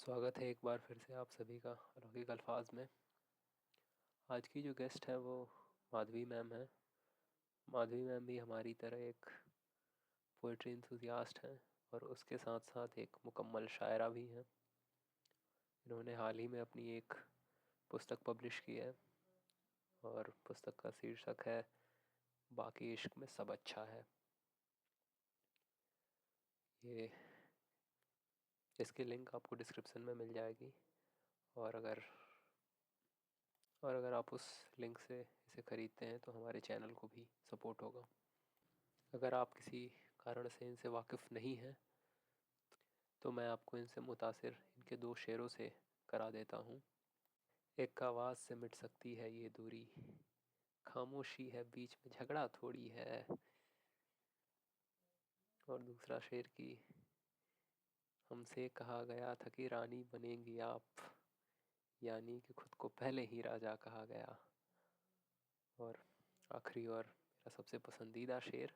स्वागत है एक बार फिर से आप सभी का अलौकिक अल्फाज में। आज की जो गेस्ट है वो माधवी मैम है। माधवी मैम भी हमारी तरह एक पोइट्री इंथुजियास्ट हैं और उसके साथ साथ एक मुकम्मल शायरा भी हैं। इन्होंने हाल ही में अपनी एक पुस्तक पब्लिश की है और पुस्तक का शीर्षक है बाकी इश्क में सब अच्छा है। ये इसकी लिंक आपको डिस्क्रिप्शन में मिल जाएगी और अगर आप उस लिंक से इसे ख़रीदते हैं तो हमारे चैनल को भी सपोर्ट होगा। अगर आप किसी कारण से इनसे वाकिफ़ नहीं हैं तो मैं आपको इनसे मुतासिर इनके दो शेरों से करा देता हूँ। एक आवाज़ से मिट सकती है ये दूरी, खामोशी है बीच में झगड़ा थोड़ी है। और दूसरा शेर की हमसे कहा गया था कि रानी बनेंगी आप, यानी कि खुद को पहले ही राजा कहा गया। और आखिरी और मेरा सबसे पसंदीदा शेर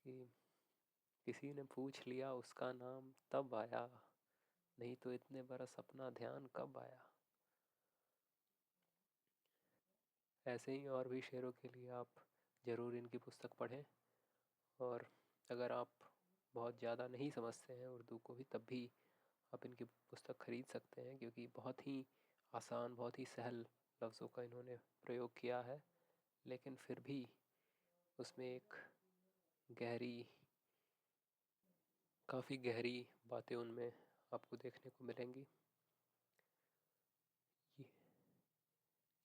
कि किसी ने पूछ लिया उसका नाम तब आया, नहीं तो इतने बरस अपना ध्यान कब आया। ऐसे ही और भी शेरों के लिए आप ज़रूर इनकी पुस्तक पढ़ें। और अगर आप बहुत ज़्यादा नहीं समझते हैं उर्दू को भी तब भी आप इनकी पुस्तक खरीद सकते हैं, क्योंकि बहुत ही आसान बहुत ही सहल लफ्ज़ों का इन्होंने प्रयोग किया है, लेकिन फिर भी उसमें एक गहरी काफ़ी गहरी बातें उनमें आपको देखने को मिलेंगी।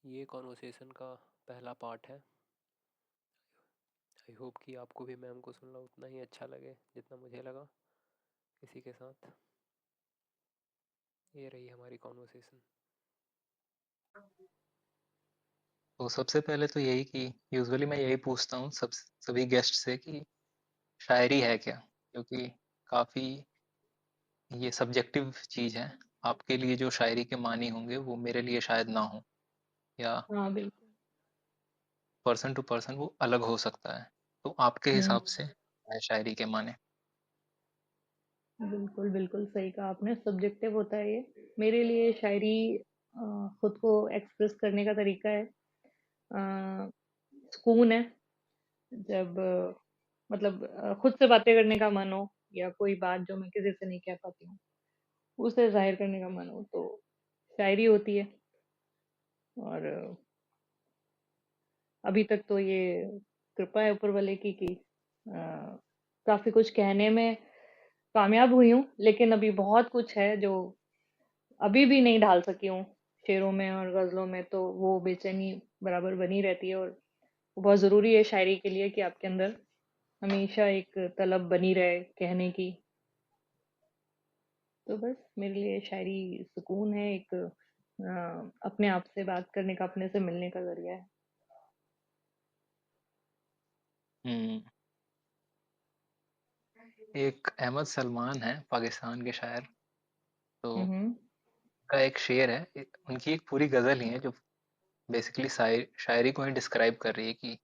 ये कॉन्वर्सेशन का पहला पार्ट है। आई होप कि आपको भी मैम को सुनना उतना ही अच्छा लगे जितना मुझे लगा। इसी के साथ ये रही हमारी कॉन्वर्सेशन। तो सबसे पहले तो यही कि यूजुअली मैं यही पूछता हूँ सभी गेस्ट से कि शायरी है क्या, क्योंकि काफी ये सब्जेक्टिव चीज है। आपके लिए जो शायरी के मानी होंगे वो मेरे लिए शायद ना हो, या हाँ, बिल्कुल। पर्सन टू पर्सन वो अलग हो सकता है। तो आपके हुँ, हिसाब से क्या है शायरी के माने? बिल्कुल, बिल्कुल सही कहा आपने, सब्जेक्टिव होता है ये। मेरे लिए शायरी खुद को एक्सप्रेस करने का तरीका है। सुकून है जब मतलब खुद से बातें करने का मन हो, या कोई बात जो मैं किसी से नहीं कह पाती हूँ, उसे ज़ाहिर करने का मन हो, तो शायरी होती है। और अभी तक तो ये कृपा है ऊपर वाले की कि काफ़ी कुछ कहने में कामयाब हुई हूँ, लेकिन अभी बहुत कुछ है जो अभी भी नहीं ढाल सकी हूँ शेरों में और गजलों में, तो वो बेचैनी बराबर बनी रहती है। और वो बहुत ज़रूरी है शायरी के लिए कि आपके अंदर हमेशा एक तलब बनी रहे कहने की। तो बस मेरे लिए शायरी सुकून है, एक अपने आप से बात करने का, अपने से मिलने का जरिया है। हम्म। एक अहमद सलमान है पाकिस्तान के शायर, तो हम्म। का एक शेर है, उनकी एक पूरी गजल ही है जो बेसिकली शायरी को ही डिस्क्राइब कर रही है। कि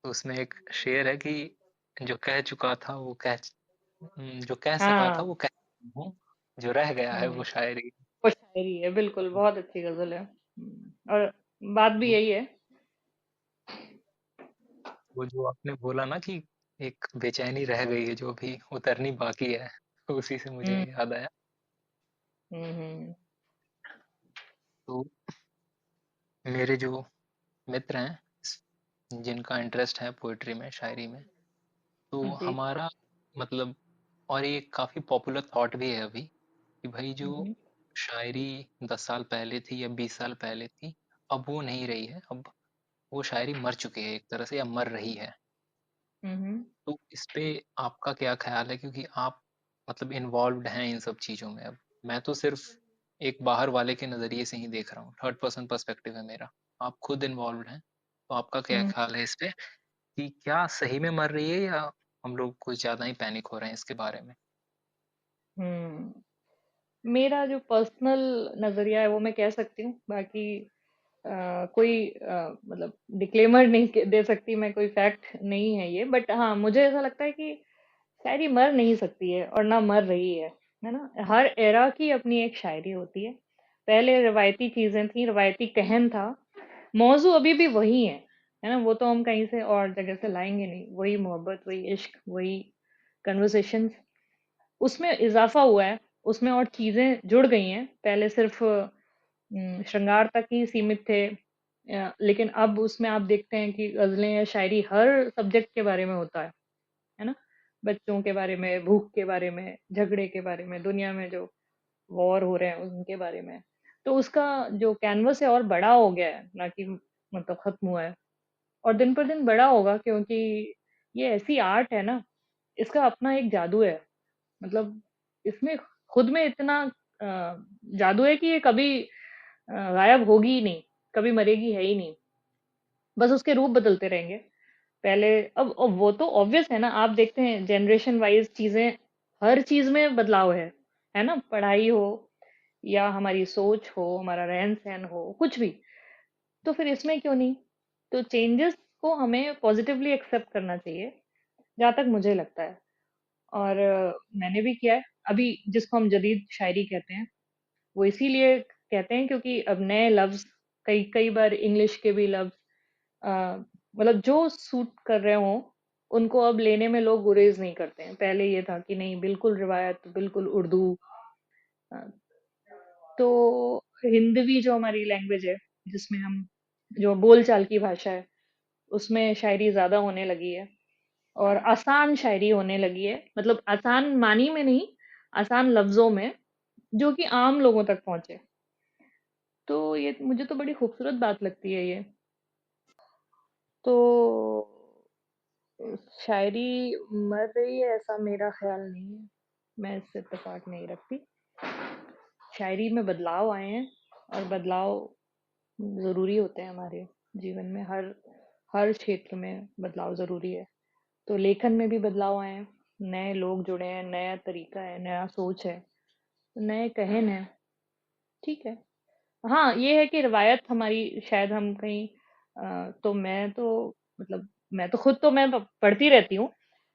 तो उसमें एक शेर है कि जो कह चुका था वो जो कह सका था हाँ। वो कह हूँ, जो रह गया है हम्म। वो शायरी। वो शायरी है, बिल्कुल, बहुत अच्छी गजल है। और बात भी वो यही है। वो जो आपने बोला ना कि एक बेचैनी रह गई है जो अभी उतरनी बाकी है, तो उसी से मुझे हम्म। याद आया। हम्म। तो मेरे जो मित्र हैं जिनका इंटरेस्ट है पोइट्री में, शायरी में, तो जी। हमारा मतलब, और ये काफी पॉपुलर थॉट भी है अभी, कि भाई जो हम्म। शायरी 10 साल पहले थी या 20 साल पहले थी, अब वो नहीं रही है। अब वो शायरी मर चुकी है एक तरह से, या मर रही है। हम्म। तो इस पे आपका क्या ख्याल है, क्योंकि आप मतलब इन्वॉल्व्ड हैं इन सब चीजों में। अब मैं तो सिर्फ एक बाहर वाले के नजरिए से ही देख रहा हूँ, थर्ड पर्सन पर्सपेक्टिव है मेरा। आप खुद इन्वॉल्व्ड हैं, तो आपका क्या हम्म। ख्याल है इस पे, कि क्या सही में मर रही है, या हम लोग कुछ ज्यादा ही पैनिक हो रहे हैं इसके बारे में? मेरा जो पर्सनल नजरिया है वो मैं कह सकती हूँ, बाकी कोई मतलब डिक्लेमर नहीं दे सकती मैं, कोई फैक्ट नहीं है ये, बट हाँ मुझे ऐसा लगता है कि शायरी मर नहीं सकती है और ना मर रही है। है ना? हर एरा की अपनी एक शायरी होती है। पहले रवायती चीजें थी, रवायती कहन था। मौजू अभी भी वही है ना? वो तो हम कहीं से और जगह से लाएंगे नहीं। वही मोहब्बत, वही इश्क, वही कन्वर्सेशंस। उसमें इजाफा हुआ है, उसमें और चीजें जुड़ गई हैं। पहले सिर्फ श्रृंगार तक ही सीमित थे, लेकिन अब उसमें आप देखते हैं कि गजलें या शायरी हर सब्जेक्ट के बारे में होता है ना? बच्चों के बारे में, भूख के बारे में, झगड़े के बारे में, दुनिया में जो वॉर हो रहे हैं उनके बारे में। तो उसका जो कैनवस है और बड़ा हो गया है, ना कि मतलब खत्म हुआ है। और दिन पर दिन बड़ा होगा, क्योंकि ये ऐसी आर्ट है ना, इसका अपना एक जादू है। मतलब इसमें खुद में इतना जादू है कि ये कभी गायब होगी ही नहीं, कभी मरेगी है ही नहीं। बस उसके रूप बदलते रहेंगे। पहले अब वो तो ऑब्वियस है ना, आप देखते हैं जनरेशन वाइज चीजें, हर चीज में बदलाव है ना? पढ़ाई हो या हमारी सोच हो, हमारा रहन सहन हो, कुछ भी। तो फिर इसमें क्यों नहीं? तो चेंजेस को हमें पॉजिटिवली एक्सेप्ट करना चाहिए, जहां तक मुझे लगता है। और मैंने भी किया है। अभी जिसको हम जदीद शायरी कहते हैं, वो इसीलिए कहते हैं क्योंकि अब नए लफ्ज, कई कई बार इंग्लिश के भी लफ्ज, मतलब जो सूट कर रहे हो उनको अब लेने में लोग गुरेज नहीं करते हैं। पहले ये था कि नहीं, बिल्कुल रिवायत, बिल्कुल उर्दू। अ, तो हिंदवी जो हमारी लैंग्वेज है, जिसमें हम, जो बोलचाल की भाषा है, उसमें शायरी ज्यादा होने लगी है। और आसान शायरी होने लगी है, मतलब आसान मानी में नहीं, आसान लफ्जों में, जो कि आम लोगों तक पहुंचे। तो ये मुझे तो बड़ी खूबसूरत बात लगती है ये। तो शायरी मर रही है ऐसा मेरा ख्याल नहीं है, मैं इससे इत्तेफाक नहीं रखती। शायरी में बदलाव आए हैं, और बदलाव जरूरी होते हैं हमारे जीवन में। हर हर क्षेत्र में बदलाव जरूरी है। तो लेखन में भी बदलाव आए हैं, नए लोग जुड़े हैं, नया तरीका है, नया सोच है, नए कहन है। ठीक है। हाँ, ये है कि रिवायत हमारी शायद हम कहीं, तो मैं तो मतलब मैं तो खुद तो मैं पढ़ती रहती हूँ,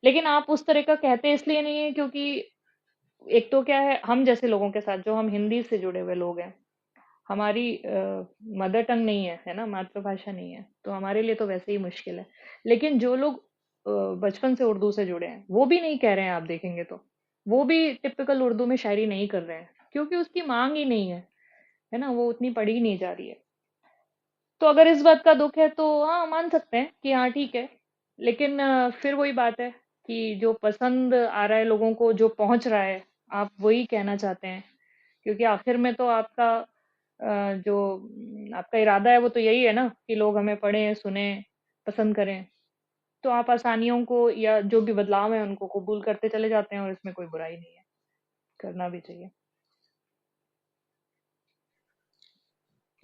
लेकिन आप उस तरह का कहते इसलिए नहीं है क्योंकि एक तो क्या है, हम जैसे लोगों के साथ, जो हम हिंदी से जुड़े हुए लोग हैं, हमारी मदर टंग नहीं है ना, मातृभाषा नहीं है, तो हमारे लिए तो वैसे ही मुश्किल है। लेकिन जो लोग बचपन से उर्दू से जुड़े हैं, वो भी नहीं कह रहे हैं, आप देखेंगे तो वो भी टिपिकल उर्दू में शायरी नहीं कर रहे हैं, क्योंकि उसकी मांग ही नहीं है ना? वो उतनी पढ़ी नहीं जा रही है। तो अगर इस बात का दुख है तो हाँ, मान सकते हैं कि हाँ ठीक है। लेकिन फिर वही बात है कि जो पसंद आ रहा है लोगों को, जो पहुंच रहा है, आप वही कहना चाहते हैं। क्योंकि आखिर में तो आपका जो आपका इरादा है वो तो यही है ना, कि लोग हमें पढ़ें, सुने, पसंद करें। तो आप आसानियों को या जो भी बदलाव है उनको कबूल करते चले जाते हैं, और इसमें कोई बुराई नहीं है, करना भी चाहिए।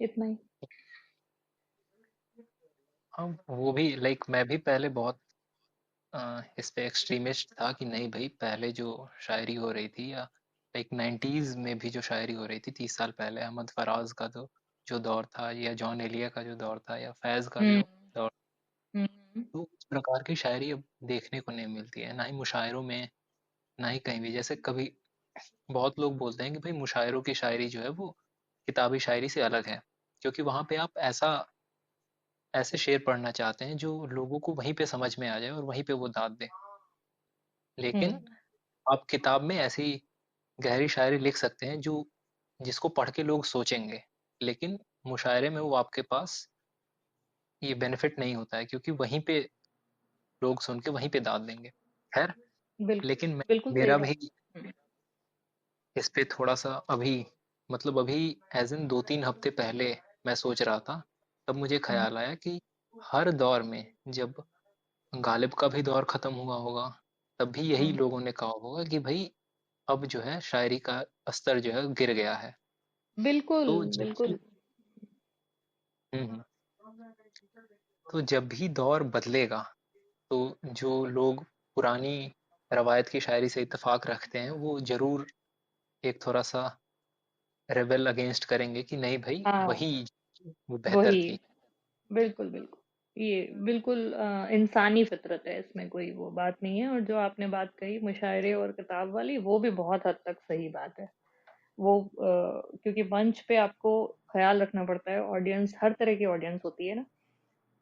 इतना ही। हाँ, वो भी लाइक मैं भी पहले बहुत इस पे एक्सट्रीमिस्ट था कि नहीं भाई, पहले जो शायरी हो रही थी, या लाइक 90s में भी जो शायरी हो रही थी, 30 साल पहले अहमद फराज का जो दौर था, या जॉन एलिया का जो दौर था, या फैज का हम्म। जो दौर, हम्म। तो उस प्रकार की शायरी अब देखने को नहीं मिलती है, ना ही मुशायरों में, ना ही कहीं भी। जैसे कभी बहुत लोग बोलते हैं कि भाई मुशायरों की शायरी जो है वो किताबी शायरी से अलग है, क्योंकि वहां पे आप ऐसे शेर पढ़ना चाहते हैं जो लोगों को वहीं पे समझ में आ जाए और वहीं पे वो दाद दे। लेकिन हम्म। आप किताब में ऐसी गहरी शायरी लिख सकते हैं जो जिसको पढ़ के लोग सोचेंगे, लेकिन मुशायरे में वो आपके पास ये बेनिफिट नहीं होता है, क्योंकि वहीं पे लोग सुन के वहीं पे दाद देंगे। खैर, बिल्कुल, लेकिन बिल्कुल सही मेरा कहा। भी हम्म। इस पे थोड़ा सा अभी, मतलब अभी एज इन 2-3 हफ्ते पहले मैं सोच रहा था, तब मुझे हम्म। ख्याल आया कि हर दौर में जब गालिब का भी दौर खत्म हुआ होगा, तब भी यही हम्म। लोगों ने कहा होगा कि भाई अब जो है शायरी का स्तर जो है गिर गया है। बिल्कुल, तो जब भी बिल्कुल। हम्म, तो जब भी दौर बदलेगा, तो जो लोग पुरानी रवायत की शायरी से इत्तेफाक रखते हैं, वो जरूर एक थोड़ा सा रेबेल अगेंस्ट करेंगे कि नहीं भाई, हाँ, वही वो बेहतर वही। थी। बिल्कुल, बिल्कुल। ये बिल्कुल इंसानी फितरत है, इसमें कोई वो बात नहीं है। और जो आपने बात कही मुशायरे और किताब वाली, वो भी बहुत हद तक सही बात है। वो क्योंकि मंच पे आपको ख्याल रखना पड़ता है, ऑडियंस हर तरह की ऑडियंस होती है ना,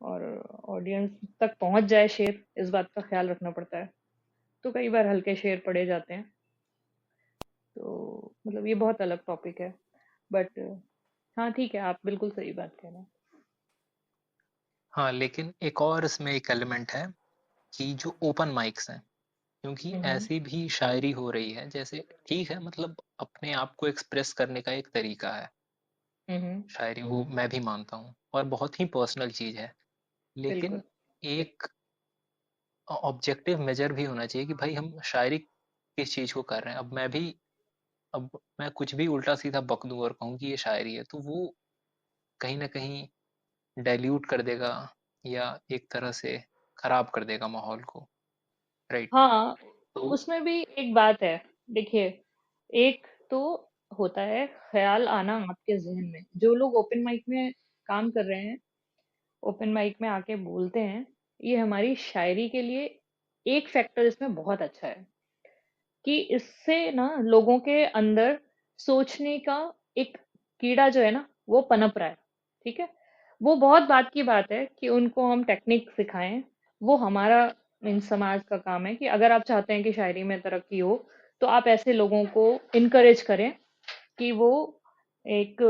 और ऑडियंस तक पहुंच जाए शेर, इस बात का ख्याल रखना पड़ता है। तो कई बार हल्के शेर पड़े जाते हैं। तो मतलब ये बहुत अलग टॉपिक है, बट हाँ ठीक है, आप बिल्कुल सही बात कह रहे हैं। हाँ, लेकिन एक और इसमें एक एलिमेंट है कि जो ओपन माइक्स हैं, क्योंकि हम्म ऐसी भी शायरी हो रही है, जैसे ठीक है मतलब अपने आप को एक्सप्रेस करने का एक तरीका है हम्म। शायरी, वो मैं भी मानता हूँ और बहुत ही पर्सनल चीज है। लेकिन बिल्कुल। एक ऑब्जेक्टिव मेजर भी होना चाहिए कि भाई हम शायरी किस चीज को कर रहे हैं। अब मैं कुछ भी उल्टा सीधा बक दूं और कहूँ कि ये शायरी है, तो वो कहीं ना कहीं डाइल्यूट कर देगा या एक तरह से खराब कर देगा माहौल को, राइट? हाँ, तो उसमें भी एक बात है। देखिए, एक तो होता है ख्याल आना आपके जहन में। जो लोग ओपन माइक में काम कर रहे हैं, ओपन माइक में आके बोलते हैं, ये हमारी शायरी के लिए एक फैक्टर इसमें बहुत अच्छा है कि इससे ना लोगों के अंदर सोचने का एक कीड़ा जो है ना, वो पनप रहा है। ठीक है, वो बहुत बात की बात है कि उनको हम टेक्निक सिखाएं। वो हमारा इन समाज का काम है कि अगर आप चाहते हैं कि शायरी में तरक्की हो, तो आप ऐसे लोगों को इनकरेज करें कि वो एक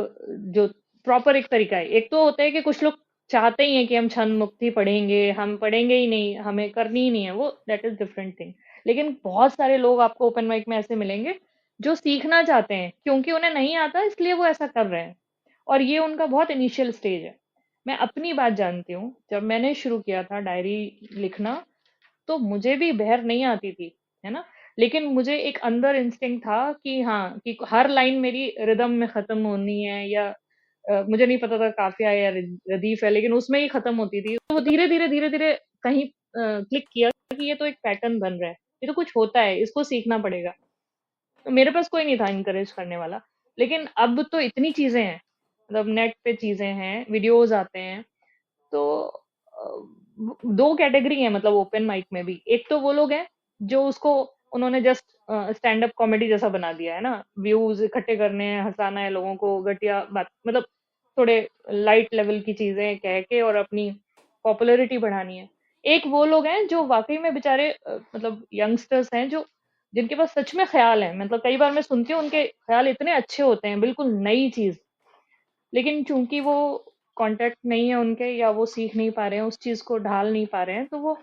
जो प्रॉपर एक तरीका है। एक तो होता है कि कुछ लोग चाहते ही हैं कि हम छंद मुक्ति पढ़ेंगे, हम पढ़ेंगे ही नहीं, हमें करनी ही नहीं है वो, दैट इज डिफरेंट थिंग। लेकिन बहुत सारे लोग आपको ओपन माइक में ऐसे मिलेंगे जो सीखना चाहते हैं, क्योंकि उन्हें नहीं आता इसलिए वो ऐसा कर रहे हैं। और ये उनका बहुत इनिशियल स्टेज है। मैं अपनी बात जानती हूँ, जब मैंने शुरू किया था डायरी लिखना, तो मुझे भी बहर नहीं आती थी, है ना। लेकिन मुझे एक अंदर इंस्टिंक्ट था कि हाँ, कि हर लाइन मेरी रिदम में खत्म होनी है, या मुझे नहीं पता था काफिया है या रदीफ है, लेकिन उसमें ही खत्म होती थी। तो वो धीरे धीरे कहीं क्लिक किया कि ये तो एक पैटर्न बन रहा है, ये तो कुछ होता है, इसको सीखना पड़ेगा। तो मेरे पास कोई नहीं था इनकरेज करने वाला। लेकिन अब तो इतनी चीजें हैं, मतलब नेट पे चीजें हैं, वीडियोस आते हैं। तो दो कैटेगरी है मतलब ओपन माइक में भी। एक तो वो लोग हैं जो उसको उन्होंने जस्ट स्टैंड अप कॉमेडी जैसा बना दिया है ना, व्यूज इकट्ठे करने हैं, हंसाना है लोगों को, घटिया बात मतलब थोड़े लाइट लेवल की चीजें कह के और अपनी पॉपुलैरिटी बढ़ानी है। एक वो लोग हैं जो वाकई में बेचारे मतलब यंगस्टर्स हैं, जो जिनके पास सच में ख्याल है। मतलब कई बार मैं सुनती हूँ उनके ख्याल इतने अच्छे होते हैं, बिल्कुल नई चीज, लेकिन चूंकि वो कांटेक्ट नहीं है उनके, या वो सीख नहीं पा रहे हैं, उस चीज को ढाल नहीं पा रहे हैं, तो वो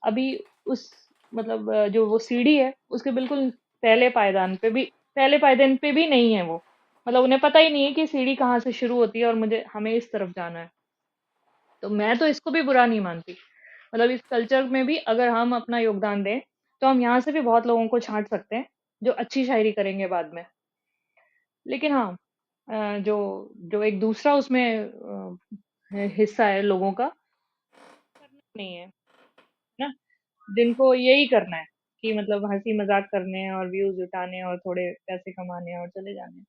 अभी उस मतलब जो वो सीढ़ी है उसके बिल्कुल पहले पायदान पे भी नहीं है वो। मतलब उन्हें पता ही नहीं है कि सीढ़ी कहाँ से शुरू होती है और मुझे हमें इस तरफ जाना है। तो मैं तो इसको भी बुरा नहीं मानती। मतलब इस कल्चर में भी अगर हम अपना योगदान दें, तो हम यहाँ से भी बहुत लोगों को छांट सकते हैं जो अच्छी शायरी करेंगे बाद में। लेकिन हाँ, जो जो एक दूसरा उसमें हिस्सा है लोगों का, नहीं है ना, जिनको यही करना है कि मतलब हंसी मजाक करने हैं और व्यूज जुटाने हैं और थोड़े पैसे कमाने हैं और चले जाने हैं।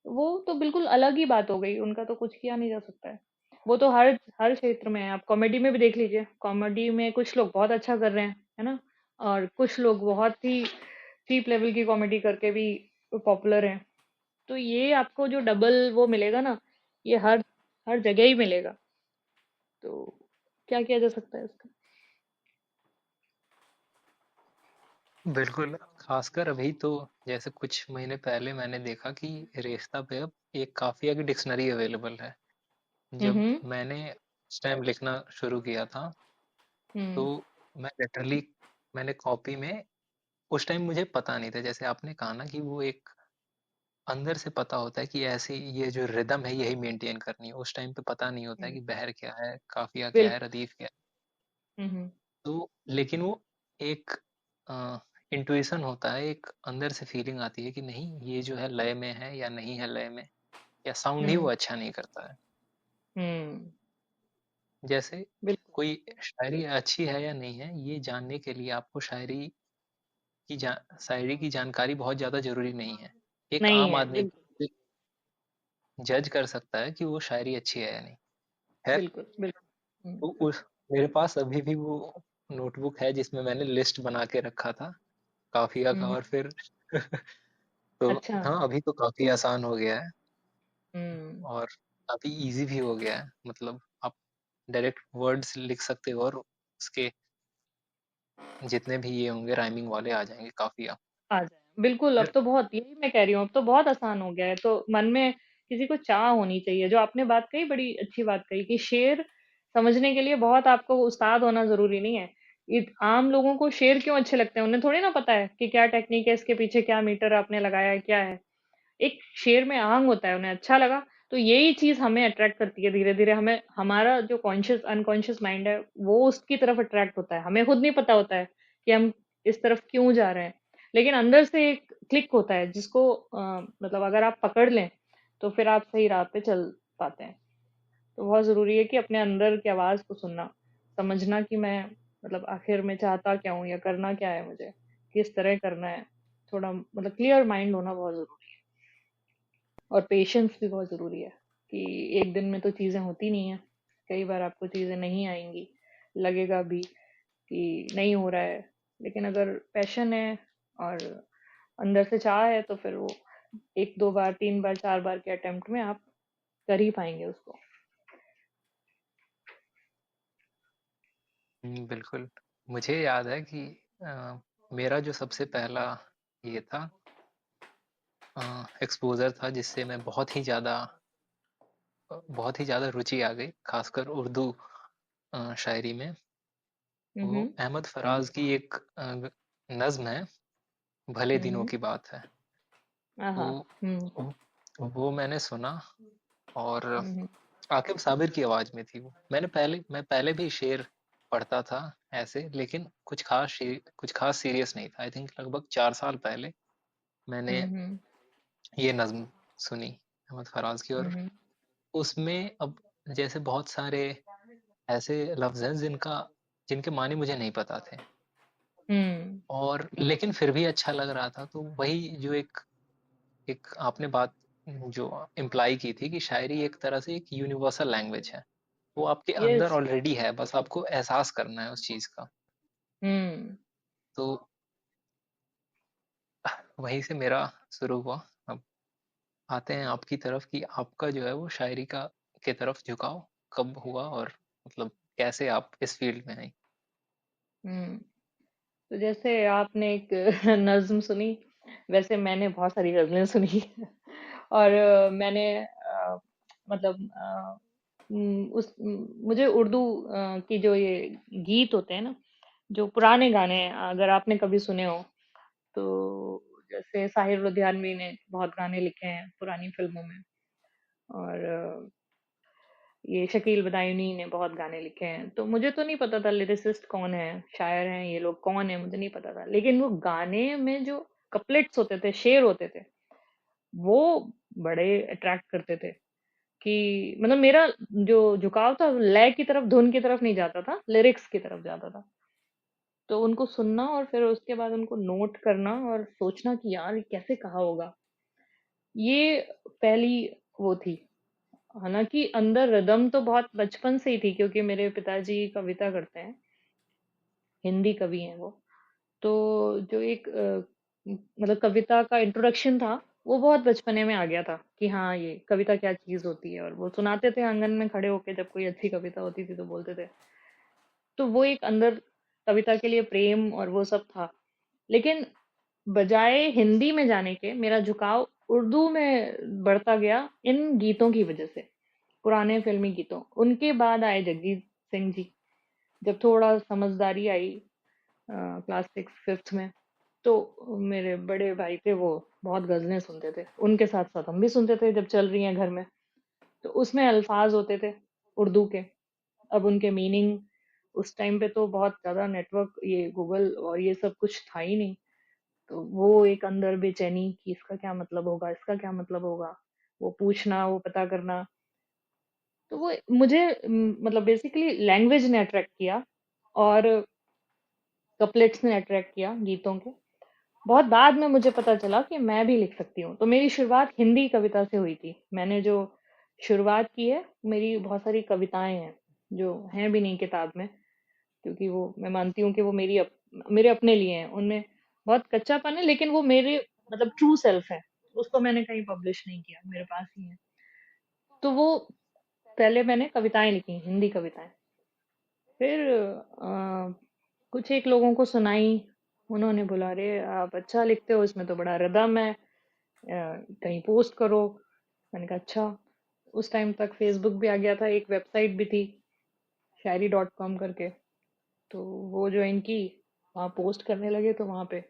वो तो बिल्कुल अलग ही बात हो गई, उनका तो कुछ किया नहीं जा सकता है। वो तो हर हर क्षेत्र में है। आप कॉमेडी में भी देख लीजिए, कॉमेडी में कुछ लोग बहुत अच्छा कर रहे हैं, है ना, और कुछ लोग बहुत ही चीप लेवल की कॉमेडी करके भी पॉपुलर हैं। तो ये आपको जो डबल वो मिलेगा ना, ये हर हर जगह ही मिलेगा। तो क्या किया जा सकता है इसका। बिल्कुल, खासकर अभी तो जैसे कुछ महीने पहले मैंने देखा कि रेख्ता पे अब एक काफिया की डिक्शनरी अवेलेबल है। जब हम्म मैंने उस टाइम लिखना शुरू किया था, तो हम्म मैं लिटरली मैंने कॉपी में, उस टाइम मुझे पता नहीं था, जैसे आपने कहा ना कि वो एक अंदर से पता होता है कि ऐसी ये जो रिदम है यही मेंटेन करनी है। उस टाइम पे पता नहीं होता है हम्म, कि बहर क्या है, काफिया क्या है, बिल्कुल। रदीफ क्या है। हम्म तो लेकिन वो एक इंट्यूशन होता है, एक अंदर से फीलिंग आती है कि नहीं ये जो है लय में है या नहीं है लय में, या साउंड ही वो हम्म अच्छा नहीं करता है। हम्म। जैसे बिल्कुल। कोई शायरी अच्छी है या नहीं है, ये जानने के लिए आपको शायरी की जानकारी बहुत ज्यादा जरूरी नहीं है। एक नहीं आम है, आदमी बिल्कुल। जज कर सकता है कि वो शायरी अच्छी है या नहीं। खैर, बिल्कुल बिल्कुल। हम्म, तो उस मेरे पास अभी भी वो नोटबुक है जिसमें मैंने लिस्ट बना के रखा था काफिया का, हम्म, और फिर तो अच्छा। हाँ, अभी तो काफी आसान हो गया है हम्म, और काफी इजी भी हो गया है। मतलब आप डायरेक्ट वर्ड्स लिख सकते हो और उसके जितने भी ये होंगे राइमिंग वाले आ जाएंगे काफिया। आ जाए बिल्कुल। अब फिर तो बहुत, यही मैं कह रही हूँ, अब तो बहुत आसान हो गया है। तो मन में किसी को चाह होनी चाहिए। जो आपने बात कही, बड़ी अच्छी बात कही कि शेर समझने के लिए बहुत आपको उस्ताद होना जरूरी नहीं है। आम लोगों को शेर क्यों अच्छे लगते हैं, उन्हें थोड़ी ना पता है कि क्या टेक्निक है, इसके पीछे क्या मीटर आपने लगाया है, क्या है। एक शेर में आहंग होता है, उन्हें अच्छा लगा। तो यही चीज हमें अट्रैक्ट करती है। धीरे धीरे हमें, हमारा जो कॉन्शियस अनकॉन्शियस माइंड है वो उसकी तरफ अट्रैक्ट होता है। हमें खुद नहीं पता होता है कि हम इस तरफ क्यों जा रहे हैं, लेकिन अंदर से एक क्लिक होता है जिसको मतलब अगर आप पकड़ लें तो फिर आप सही राह पे चल पाते हैं। तो बहुत जरूरी है कि अपने अंदर की आवाज को सुनना, समझना कि मैं, मतलब आखिर में चाहता क्या हूँ या करना क्या है मुझे, किस तरह करना है। थोड़ा मतलब क्लियर माइंड होना बहुत जरूरी है। और पेशेंस भी बहुत जरूरी है कि एक दिन में तो चीजें होती नहीं है। कई बार आपको चीजें नहीं आएंगी, लगेगा भी कि नहीं हो रहा है। लेकिन अगर पैशन है और अंदर से चाह है तो फिर वो एक दो बार, तीन बार, चार बार के अटेम्प्ट में आप कर ही पाएंगे उसको। बिल्कुल। मुझे याद है कि मेरा जो सबसे पहला ये था एक्सपोजर था जिससे मैं बहुत ही ज़्यादा रुचि आ गई, खासकर उर्दू शायरी में। वो हम्म। अहमद फराज की एक नज्म है, भले दिनों हम्म। की बात है। तो हाँ। हम्म। वो मैंने सुना और हम्म। आकिब साबिर की आवाज में थी वो। मैं पहले भी शेर पढ़ता था ऐसे, लेकिन कुछ खास सीरियस नहीं था। आई थिंक लगभग 4 साल पहले मैंने हम्म। ये नज्म सुनी अहमद फराज की, और हम्म। उसमें अब जैसे बहुत सारे ऐसे लफ्ज हैं जिनके मानी मुझे नहीं पता थे, हम्म। और लेकिन फिर भी अच्छा लग रहा था। तो वही जो एक एक आपने बात जो इम्प्लाई की थी कि शायरी एक तरह से एक यूनिवर्सल लैंग्वेज है, वो आपके अंदर यस। ऑलरेडी है, बस आपको एहसास करना है उस चीज का। हम्म। तो वहीं से मेरा शुरू हुआ। अब आते हैं आपकी तरफ कि आपका जो है वो शायरी का के तरफ झुकाव कब हुआ, और मतलब कैसे आप इस फील्ड में आई। हम्म। तो जैसे आपने एक नज्म सुनी, वैसे मैंने बहुत सारी गजलें सुनी। और मैंने मतलब मुझे उर्दू की जो ये गीत होते हैं ना, जो पुराने गाने हैं, अगर आपने कभी सुने हो तो, जैसे साहिर लुधियानवी ने बहुत गाने लिखे हैं पुरानी फिल्मों में। और ये शकील बदायूनी ने बहुत गाने लिखे हैं। तो मुझे तो नहीं पता था लिरिसिस्ट कौन है, शायर हैं ये लोग कौन है, मुझे नहीं पता था। लेकिन वो गाने में जो कपलेट्स होते थे, शेर होते थे, वो बड़े अट्रैक्ट करते थे। कि मतलब मेरा जो झुकाव था लय की तरफ, धुन की तरफ नहीं जाता था, लिरिक्स की तरफ जाता था। तो उनको सुनना और फिर उसके बाद उनको नोट करना और सोचना कि यार ये कैसे कहा होगा, ये पहली वो थी। हालांकि अंदर रिदम तो बहुत बचपन से ही थी, क्योंकि मेरे पिताजी कविता करते हैं, हिंदी कवि हैं वो। तो जो एक मतलब कविता का इंट्रोडक्शन था, वो बहुत बचपने में आ गया था कि हाँ ये कविता क्या चीज होती है। और वो सुनाते थे आंगन में खड़े होके, जब कोई अच्छी कविता होती थी तो बोलते थे। तो वो एक अंदर कविता के लिए प्रेम और वो सब था। लेकिन बजाय हिंदी में जाने के, मेरा झुकाव उर्दू में बढ़ता गया इन गीतों की वजह से। पुराने फिल्मी गीतों, उनके बाद आए जगजीत सिंह जी। जब थोड़ा समझदारी आई क्लास सिक्स फिफ्थ में, तो मेरे बड़े भाई थे, वो बहुत गजलें सुनते थे, उनके साथ साथ हम भी सुनते थे जब चल रही हैं घर में। तो उसमें अल्फाज होते थे उर्दू के। अब उनके मीनिंग, उस टाइम पे तो बहुत ज्यादा नेटवर्क, ये गूगल और ये सब कुछ था ही नहीं। तो वो एक अंदर बेचैनी कि इसका क्या मतलब होगा, इसका क्या मतलब होगा, वो पूछना, वो पता करना। तो वो मुझे मतलब बेसिकली लैंग्वेज ने अट्रैक्ट किया, और कपलेट्स ने अट्रैक्ट किया गीतों के। बहुत बाद में मुझे पता चला कि मैं भी लिख सकती हूँ। तो मेरी शुरुआत हिंदी कविता से हुई थी। मैंने जो शुरुआत की है, मेरी बहुत सारी कविताएं हैं। जो हैं भी नहीं किताब में, क्योंकि वो मैं मानती हूँ कि वो मेरे अपने लिए हैं। उनमें बहुत कच्चापन है, लेकिन वो मेरे मतलब ट्रू सेल्फ है। उसको मैंने कहीं पब्लिश नहीं किया, मेरे पास ही है। तो वो पहले मैंने कविताएं लिखी, हिंदी कविताएं। फिर कुछ एक लोगों को सुनाई। उन्होंने बोला, अरे आप अच्छा लिखते हो, इसमें तो बड़ा रिदम है, कहीं पोस्ट करो। मैंने कहा अच्छा। उस टाइम तक फेसबुक भी आ गया था, एक वेबसाइट भी थी, शायरी.com करके। तो वो ज्वाइन की, वहाँ पोस्ट करने लगे, तो वहाँ पे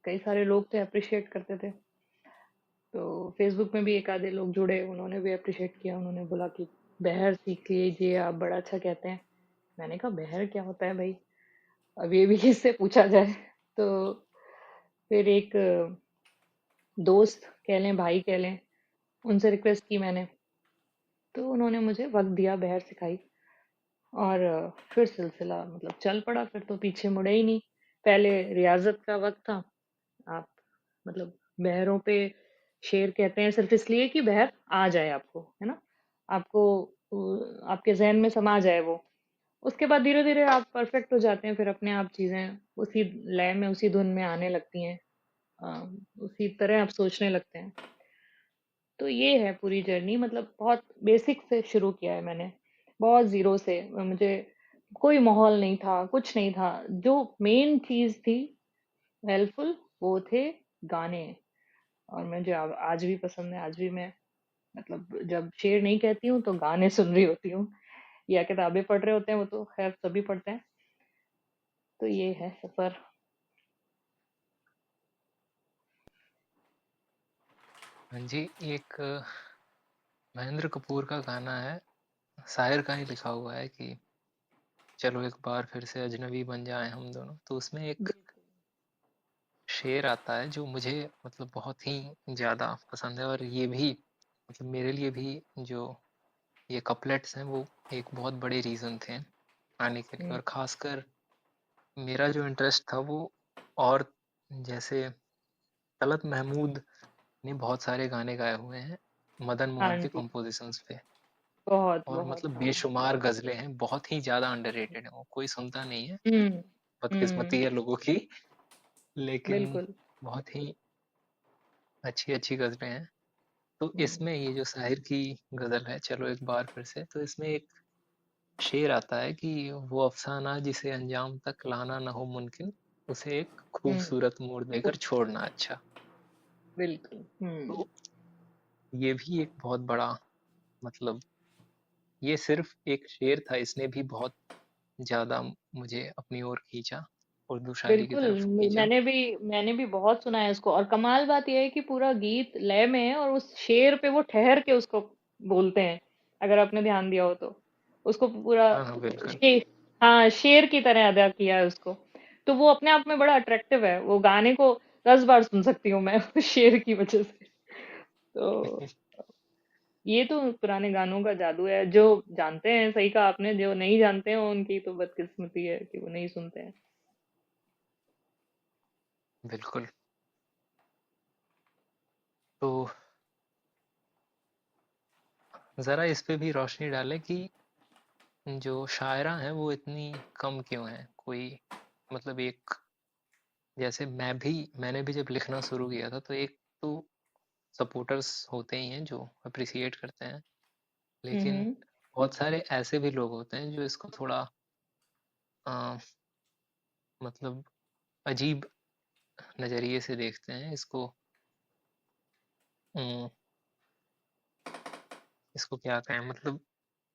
कई सारे लोग थे, अप्रिशिएट करते थे। तो फेसबुक में भी एक आधे लोग जुड़े, उन्होंने भी अप्रिशिएट किया। उन्होंने बोला कि बहर सीख लीजिए, आप बड़ा अच्छा कहते हैं। मैंने कहा बहर क्या होता है भाई, अब ये भी किससे पूछा जाए। तो फिर एक दोस्त कह लें, भाई कह लें, उनसे रिक्वेस्ट की मैंने। तो उन्होंने मुझे वक्त दिया, बहर सिखाई। और फिर सिलसिला मतलब चल पड़ा, फिर तो पीछे मुड़े ही नहीं। पहले रियाजत का वक्त था। आप मतलब बहरों पे शेर कहते हैं सिर्फ इसलिए कि बहर आ जाए आपको, है ना, आपको आपके जहन में समा जाए वो। उसके बाद धीरे धीरे आप परफेक्ट हो जाते हैं, फिर अपने आप चीजें उसी लय में, उसी धुन में आने लगती हैं। अ, उसी तरह आप सोचने लगते हैं। तो ये है पूरी जर्नी, मतलब बहुत बेसिक से शुरू किया है मैंने, बहुत जीरो से। मुझे कोई माहौल नहीं था, कुछ नहीं था। जो मेन चीज थी हेल्पफुल, वो थे गाने। और मुझे आज भी पसंद है। आज भी मैं मतलब जब शेर नहीं कहती हूँ तो गाने सुन रही होती हूँ, या किताबें पढ़ रहे होते हैं, वो तो खैर सभी पढ़ते हैं। तो ये है सफर। हाँ जी, एक महेंद्र कपूर का गाना है, शायर का ही लिखा हुआ है कि चलो एक बार फिर से अजनबी बन जाए हम दोनों। तो उसमें एक बिल्कुल। शेर आता है जो मुझे मतलब बहुत ही ज्यादा पसंद है, और ये भी मतलब मेरे लिए भी जो ये कपलेट्स हैं वो एक बहुत बड़े रीजन थे आने के लिए। हम्म। और खासकर मेरा जो इंटरेस्ट था वो, और जैसे तलत महमूद ने बहुत सारे गाने गाए हुए हैं मदन हाँ मोहन के जी। कंपोजिशंस पे, बहुत और बहुत, मतलब हाँ। बेशुमार गजलें हैं, बहुत ही ज्यादा अंडररेटेड है, वो कोई सुनता नहीं है, हम्म। बदकिस्मती हम्म। है लोगों की। लेकिन बिल्कुल। बहुत ही अच्छी अच्छी गजलें हैं। तो हम्म। इसमें ये जो शाहिर की गजल है चलो एक बार फिर से, तो इसमें एक शेर आता है कि वो अफसाना जिसे अंजाम तक लाना न हो मुमकिन, उसे एक हम्म। खूबसूरत मोड़ देकर छोड़ना अच्छा। बिल्कुल। हम्म। तो ये भी एक बहुत बड़ा मतलब, ये सिर्फ एक शेर था, इसने भी बहुत ज्यादा मुझे अपनी ओर खींचा, उर्दू शायरी की बिल्कुल। तरफ खींचा। मैंने भी बहुत सुना है इसको। और कमाल बात यह है कि पूरा गीत लय में है, और उस शेर पे वो ठहर के उसको बोलते हैं। अगर आपने ध्यान दिया हो तो उसको पूरा हाँ हाँ बिल्कुल। शेर, हाँ, शेर की तरह अदा किया है उसको। तो वो अपने आप में बड़ा अट्रैक्टिव है। वो गाने को 10 बार सुन सकती हूँ मैं उस शेर की वजह से। तो ये तो पुराने गानों का जादू है। जो जानते हैं, सही कहा आपने, जो नहीं जानते हैं उनकी तो बदकिस्मती है कि वो नहीं सुनते हैं। बिल्कुल। तो जरा इस पे भी रोशनी डालें कि जो शायरा हैं वो इतनी कम क्यों हैं। कोई मतलब एक, जैसे मैंने भी जब लिखना शुरू किया था तो एक तो सपोर्टर्स होते ही हैं जो अप्रिसिएट करते हैं, लेकिन हम्म। बहुत सारे ऐसे भी लोग होते हैं जो इसको थोड़ा अ, मतलब अजीब नजरिए से देखते हैं इसको। अम, इसको क्या कहें, मतलब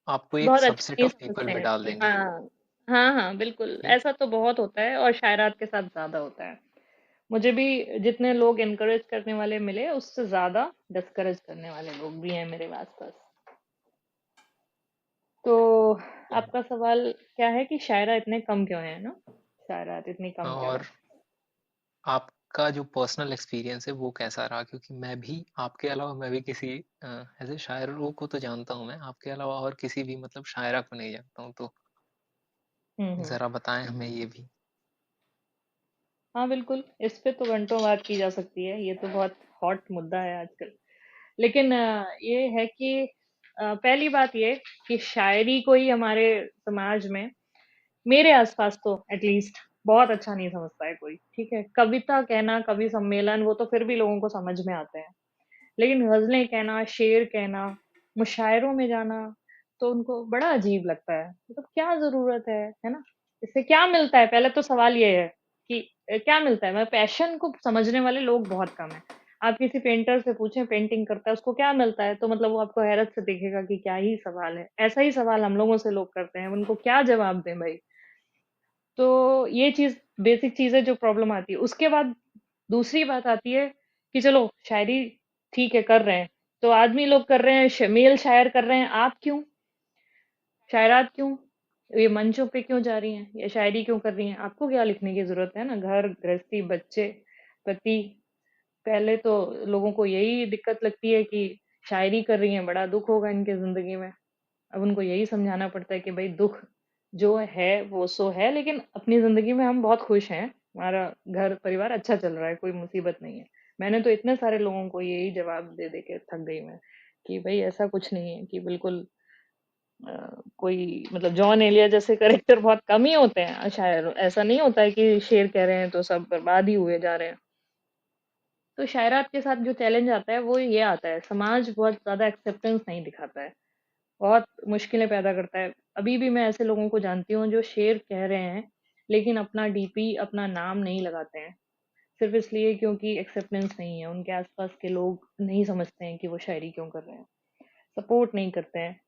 आपको एक बहुत अच्छे सबसेट नहीं ऑफ पीपल समझते में हैं डाल कि देंगे। हाँ, हाँ हाँ, बिल्कुल ठीक। ऐसा तो बहुत होता है, और शायरात के साथ ज्यादा होता है। मुझे भी जितने लोग इनकरेज करने वाले मिले, उससे ज्यादा डिस्करेज करने वाले लोग भी हैं मेरे आसपास। तो आपका सवाल क्या है कि शायरा इतने कम क्यों है ना, शायरात इतनी कम क्यों है। और आपका जो पर्सनल एक्सपीरियंस है वो कैसा रहा, क्योंकि मैं भी आपके अलावा मैं भी किसी ऐसे शायरों को तो जानता हूँ, मैं आपके अलावा और किसी भी मतलब शायरा को नहीं जानता हूँ। तो हम्म। जरा बताएं हमें ये भी। हाँ बिल्कुल, इस पे तो घंटों बात की जा सकती है। ये तो बहुत हॉट मुद्दा है आजकल। लेकिन ये है कि पहली बात ये कि शायरी को ही हमारे समाज में, मेरे आसपास तो एटलीस्ट, बहुत अच्छा नहीं समझता है कोई। ठीक है, कविता कहना, कवि सम्मेलन, वो तो फिर भी लोगों को समझ में आते हैं, लेकिन गजलें कहना, शेर कहना, मुशायरों में जाना, तो उनको बड़ा अजीब लगता है। मतलब क्या जरूरत है ना? इससे क्या मिलता है? पहले तो सवाल ये है कि क्या मिलता है? मैं पैशन को समझने वाले लोग बहुत कम है। आप किसी पेंटर से पूछें, पेंटिंग करता है, उसको क्या मिलता है, तो मतलब वो आपको हैरत से देखेगा कि क्या ही सवाल है। ऐसा ही सवाल हम लोगों से लोग करते हैं, उनको क्या जवाब दें भाई? तो ये चीज, बेसिक चीज है जो प्रॉब्लम आती है। उसके बाद दूसरी बात आती है कि चलो शायरी ठीक है कर रहे हैं, तो आदमी लोग कर रहे हैं, मेल शायर कर रहे हैं, आप क्यों? शायरात क्यों ये मंचों पे क्यों जा रही हैं, या शायरी क्यों कर रही हैं? आपको क्या लिखने की जरूरत है ना? घर गृहस्थी, बच्चे, पति। पहले तो लोगों को यही दिक्कत लगती है कि शायरी कर रही हैं, बड़ा दुख होगा इनके जिंदगी में। अब उनको यही समझाना पड़ता है कि भाई दुख जो है वो सो है, लेकिन अपनी जिंदगी में हम बहुत खुश हैं, हमारा घर परिवार अच्छा चल रहा है, कोई मुसीबत नहीं है। मैंने तो इतने सारे लोगों को यही जवाब दे दे के थक गई मैं कि भाई ऐसा कुछ नहीं है, कि बिल्कुल कोई मतलब जॉन एलिया जैसे करेक्टर बहुत कम ही होते हैं शायर। ऐसा नहीं होता है कि शेर कह रहे हैं तो सब बर्बाद ही हुए जा रहे हैं। तो शायरात के साथ जो चैलेंज आता है वो ये आता है, समाज बहुत ज्यादा एक्सेप्टेंस नहीं दिखाता है, बहुत मुश्किलें पैदा करता है। अभी भी मैं ऐसे लोगों को जानती हूँ जो शेर कह रहे हैं, लेकिन अपना डीपी, अपना नाम नहीं लगाते हैं, सिर्फ इसलिए क्योंकि एक्सेप्टेंस नहीं है। उनके आसपास के लोग नहीं समझते हैं कि वो शायरी क्यों कर रहे हैं, सपोर्ट नहीं करते हैं,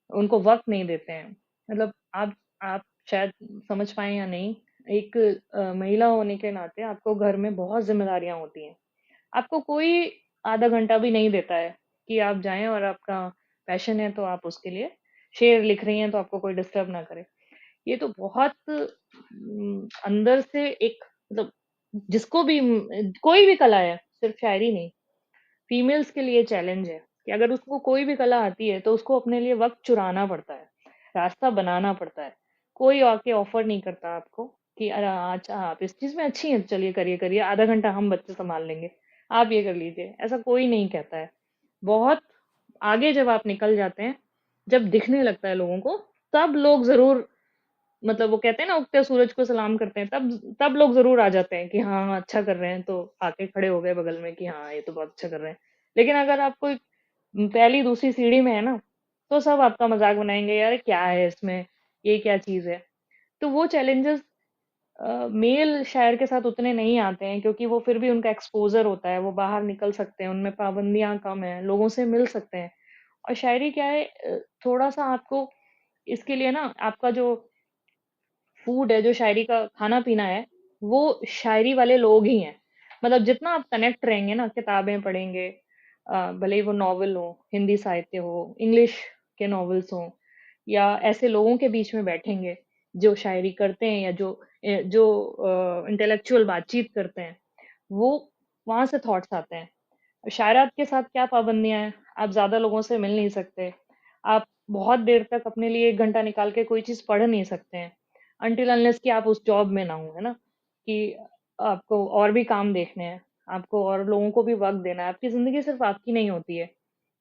उनको वक्त नहीं देते हैं। मतलब आप शायद समझ पाए या नहीं, एक महिला होने के नाते आपको घर में बहुत जिम्मेदारियां होती हैं। आपको कोई आधा घंटा भी नहीं देता है कि आप जाएं, और आपका पैशन है तो आप उसके लिए शेर लिख रही हैं तो आपको कोई डिस्टर्ब ना करे। ये तो बहुत अंदर से एक, मतलब जिसको भी कोई भी कला है, सिर्फ शायरी नहीं, फीमेल्स के लिए चैलेंज है कि अगर उसको कोई भी कला आती है तो उसको अपने लिए वक्त चुराना पड़ता है, रास्ता बनाना पड़ता है। कोई आके ऑफर नहीं करता आपको कि अरे अच्छा आप इस चीज में अच्छी हैं, चलिए करिए करिए, आधा घंटा हम बच्चे संभाल लेंगे, आप ये कर लीजिए, ऐसा कोई नहीं कहता है। बहुत आगे जब आप निकल जाते हैं, जब दिखने लगता है लोगों को, तब लोग जरूर, मतलब वो कहते हैं ना उगते सूरज को सलाम करते हैं, तब तब लोग जरूर आ जाते हैं कि हाँ हाँ अच्छा कर रहे हैं, तो आके खड़े हो गए बगल में कि हाँ ये तो बहुत अच्छा कर रहे हैं। लेकिन अगर आप कोई पहली दूसरी सीढ़ी में है ना, तो सब आपका मजाक बनाएंगे, यार क्या है इसमें, ये क्या चीज है। तो वो चैलेंजेस मेल शायर के साथ उतने नहीं आते हैं, क्योंकि वो फिर भी उनका एक्सपोजर होता है, वो बाहर निकल सकते हैं, उनमें पाबंदियां कम है, लोगों से मिल सकते हैं। और शायरी क्या है, थोड़ा सा आपको इसके लिए ना, आपका जो फूड है, जो शायरी का खाना पीना है, वो शायरी वाले लोग ही हैं। मतलब जितना आप कनेक्ट रहेंगे ना, किताबें पढ़ेंगे, भले ही वो नॉवल हो, हिंदी साहित्य हो, इंग्लिश के नॉवेल्स हो, या ऐसे लोगों के बीच में बैठेंगे जो शायरी करते हैं, या जो इंटेलेक्चुअल बातचीत करते हैं, वो वहां से थॉट्स आते हैं। शायरात के साथ क्या पाबंदियां हैं, आप ज्यादा लोगों से मिल नहीं सकते, आप बहुत देर तक अपने लिए एक घंटा निकाल के कोई चीज पढ़ नहीं सकते हैं, अनटिल अनलेस कि आप उस जॉब में ना हो, है ना? कि आपको और भी काम देखने हैं, आपको और लोगों को भी वक्त देना है, आपकी जिंदगी सिर्फ आपकी नहीं होती है।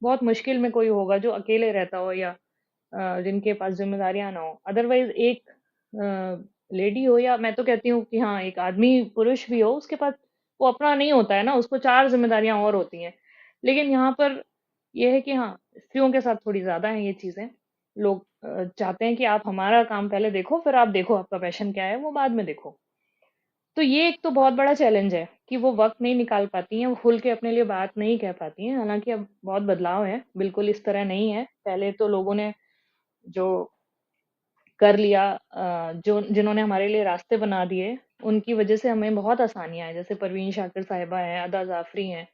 बहुत मुश्किल में कोई होगा जो अकेले रहता हो, या जिनके पास जिम्मेदारियां ना हो। अदरवाइज एक लेडी हो, या मैं तो कहती हूँ कि हाँ एक आदमी पुरुष भी हो, उसके पास वो अपना नहीं होता है ना, उसको चार जिम्मेदारियां और होती हैं। लेकिन यहाँ पर यह है कि हाँ, स्त्रियों के साथ थोड़ी ज्यादा है ये चीजें। लोग चाहते हैं कि आप हमारा काम पहले देखो, फिर आप देखो आपका पैशन क्या है, वो बाद में देखो। तो ये एक तो बहुत बड़ा चैलेंज है कि वो वक्त नहीं निकाल पाती हैं, वो खुल के अपने लिए बात नहीं कह पाती हैं। हालांकि अब बहुत बदलाव है, बिल्कुल इस तरह नहीं है। पहले तो लोगों ने जो कर लिया, जो जिन्होंने हमारे लिए रास्ते बना दिए, उनकी वजह से हमें बहुत आसानियां हैं। जैसे परवीन शाकिर साहिबा हैं, अदा जाफरी हैं,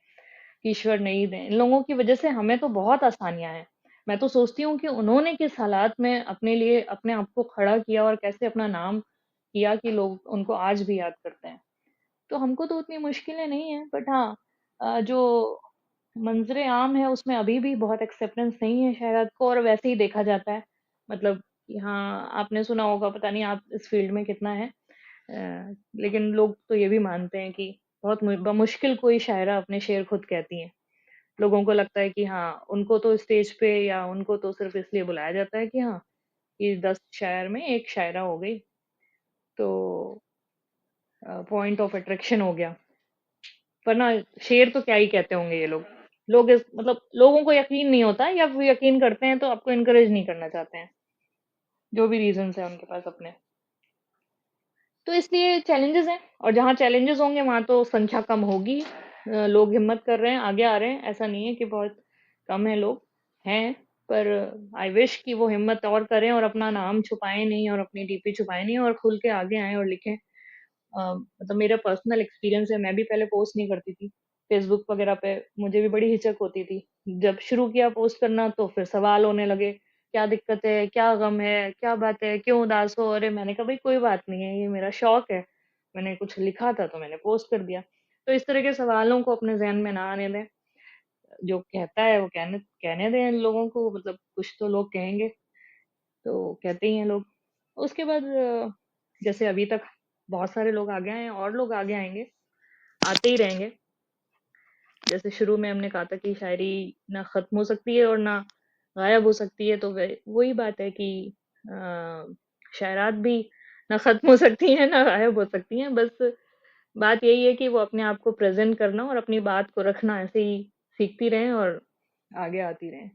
ईश्वर नईद हैं, इन लोगों की वजह से हमें तो बहुत आसानियां हैं। मैं तो सोचती हूँ कि उन्होंने किस हालात में अपने लिए अपने आप को खड़ा किया, और कैसे अपना नाम किया कि लोग उनको आज भी याद करते हैं। तो हमको तो उतनी मुश्किलें नहीं है, बट हाँ, जो मंजरे आम है उसमें अभी भी बहुत एक्सेप्टेंस नहीं है शायद को, और वैसे ही देखा जाता है। मतलब कि हाँ, आपने सुना होगा, पता नहीं आप इस फील्ड में कितना है, लेकिन लोग तो ये भी मानते हैं कि बहुत बमुश्किल कोई शायरा अपने शेर खुद कहती हैं। लोगों को लगता है कि हाँ, उनको तो स्टेज पे या उनको तो सिर्फ इसलिए बुलाया जाता है कि हाँ, ये 10 शायर में एक शायरा हो गई, तो पॉइंट ऑफ अट्रैक्शन हो गया। वरना शेर तो क्या ही कहते होंगे ये लोग। मतलब लोगों को यकीन नहीं होता, या वो यकीन करते हैं तो आपको इनकरेज नहीं करना चाहते हैं, जो भी रीजंस है उनके पास अपने। तो इसलिए चैलेंजेस हैं, और जहाँ चैलेंजेस होंगे वहां तो संख्या कम होगी। लोग हिम्मत कर रहे हैं, आगे आ रहे हैं, ऐसा नहीं है कि बहुत कम है, लोग हैं। पर आई विश कि वो हिम्मत और करें और अपना नाम छुपाएं नहीं और अपनी डीपी छुपाएं नहीं, और खुल के आगे आए और लिखें। मतलब मेरा पर्सनल एक्सपीरियंस है, मैं भी पहले पोस्ट नहीं करती थी फेसबुक वगैरह पे, मुझे भी बड़ी हिचक होती थी। जब शुरू किया पोस्ट करना तो फिर सवाल होने लगे, क्या दिक्कत है, क्या गम है, क्या बात है, क्यों उदास हो। अरे मैंने कहा भाई कोई बात नहीं है, ये मेरा शौक है, मैंने कुछ लिखा था तो मैंने पोस्ट कर दिया। तो इस तरह के सवालों को अपने जहन में ना आने दें। जो कहता है वो कहने कहने दें इन लोगों को, मतलब कुछ तो लोग कहेंगे, तो कहते ही हैं लोग। उसके बाद जैसे अभी तक बहुत सारे लोग आगे आए हैं, और लोग आगे आएंगे, आते ही रहेंगे। जैसे शुरू में हमने कहा था कि शायरी ना खत्म हो सकती है और ना गायब हो सकती है, तो वही बात है कि शायरात भी ना खत्म हो सकती हैं ना गायब हो सकती हैं। बस बात यही है कि वो अपने आप को प्रेजेंट करना और अपनी बात को रखना ऐसे ही सीखती रहें और आगे आती रहें।